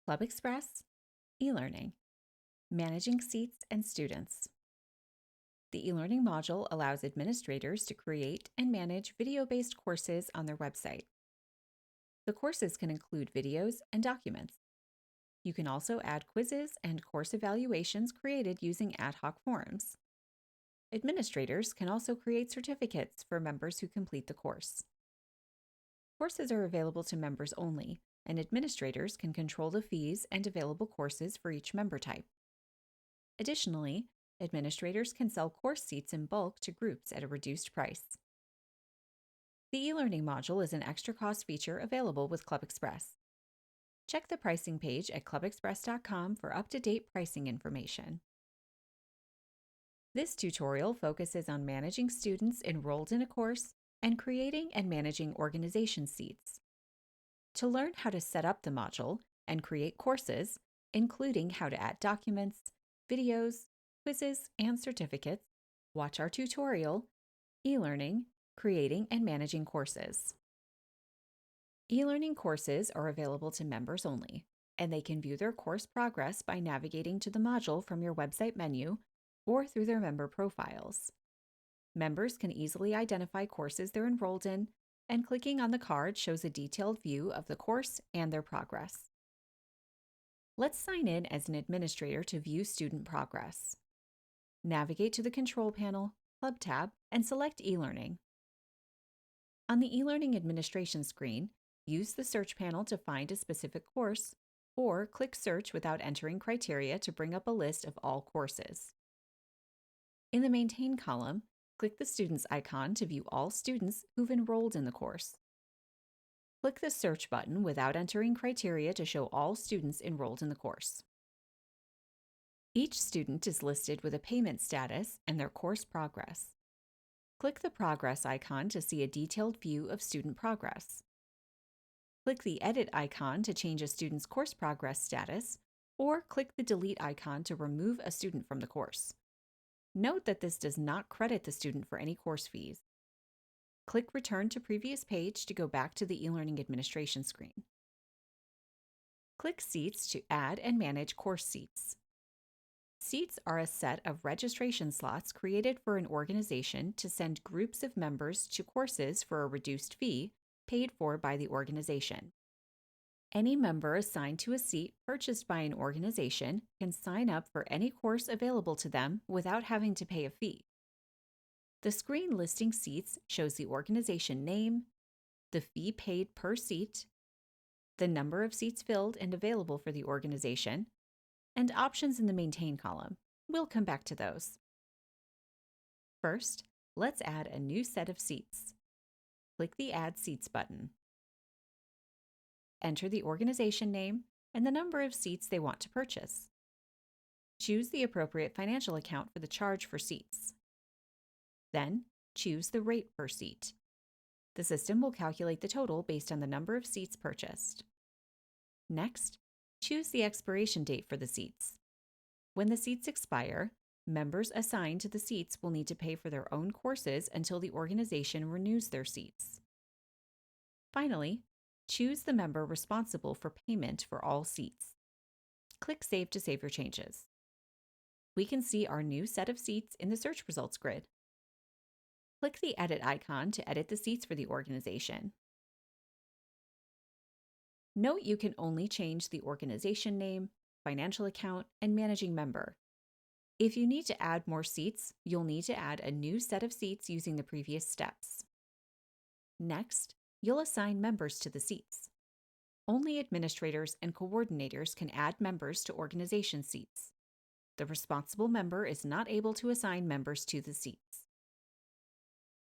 ClubExpress, e-learning, managing seats and students. The e-learning module allows administrators to create and manage video-based courses on their website. The courses can include videos and documents. You can also add quizzes and course evaluations created using ad hoc forms. Administrators can also create certificates for members who complete the course. Courses are available to members only, and administrators can control the fees and available courses for each member type. Additionally, administrators can sell course seats in bulk to groups at a reduced price. The e-learning module is an extra cost feature available with ClubExpress. Check the pricing page at clubexpress.com for up-to-date pricing information. This tutorial focuses on managing students enrolled in a course and creating and managing organization seats. To learn how to set up the module and create courses, including how to add documents, videos, quizzes, and certificates, watch our tutorial, E-Learning, Creating and Managing Courses. E-learning courses are available to members only, and they can view their course progress by navigating to the module from your website menu or through their member profiles. Members can easily identify courses they're enrolled in, and clicking on the card shows a detailed view of the course and their progress. Let's sign in as an administrator to view student progress. Navigate to the Control Panel, Club tab, and select E-learning. On the e-learning administration screen, use the search panel to find a specific course, or click Search without entering criteria to bring up a list of all courses. In the Maintain column, click the Students icon to view all students who've enrolled in the course. Click the Search button without entering criteria to show all students enrolled in the course. Each student is listed with a payment status and their course progress. Click the Progress icon to see a detailed view of student progress. Click the Edit icon to change a student's course progress status, or click the Delete icon to remove a student from the course. Note that this does not credit the student for any course fees. Click Return to Previous Page to go back to the e-learning administration screen. Click Seats to add and manage course seats. Seats are a set of registration slots created for an organization to send groups of members to courses for a reduced fee paid for by the organization. Any member assigned to a seat purchased by an organization can sign up for any course available to them without having to pay a fee. The screen listing seats shows the organization name, the fee paid per seat, the number of seats filled and available for the organization, and options in the Maintain column. We'll come back to those. First, let's add a new set of seats. Click the Add Seats button. Enter the organization name and the number of seats they want to purchase. Choose the appropriate financial account for the charge for seats. Then, choose the rate per seat. The system will calculate the total based on the number of seats purchased. Next, choose the expiration date for the seats. When the seats expire, members assigned to the seats will need to pay for their own courses until the organization renews their seats. Finally, choose the member responsible for payment for all seats. Click Save to save your changes. We can see our new set of seats in the search results grid. Click the Edit icon to edit the seats for the organization. Note you can only change the organization name, financial account, and managing member. If you need to add more seats, you'll need to add a new set of seats using the previous steps. Next, you'll assign members to the seats. Only administrators and coordinators can add members to organization seats. The responsible member is not able to assign members to the seats.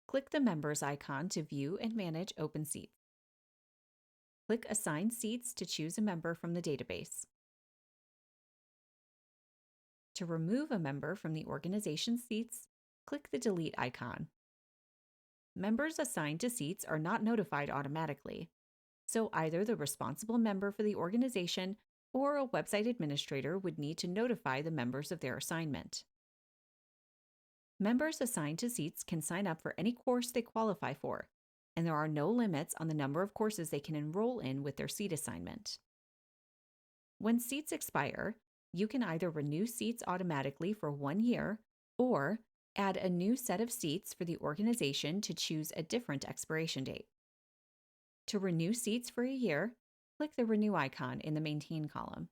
Click the Members icon to view and manage open seats. Click Assign Seats to choose a member from the database. To remove a member from the organization seats, click the Delete icon. Members assigned to seats are not notified automatically, so either the responsible member for the organization or a website administrator would need to notify the members of their assignment. Members assigned to seats can sign up for any course they qualify for, and there are no limits on the number of courses they can enroll in with their seat assignment. When seats expire, you can either renew seats automatically for 1 year or add a new set of seats for the organization to choose a different expiration date. To renew seats for a year, click the Renew icon in the Maintain column.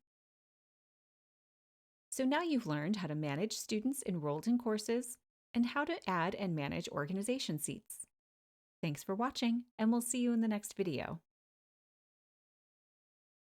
So now you've learned how to manage students enrolled in courses and how to add and manage organization seats. Thanks for watching, and we'll see you in the next video.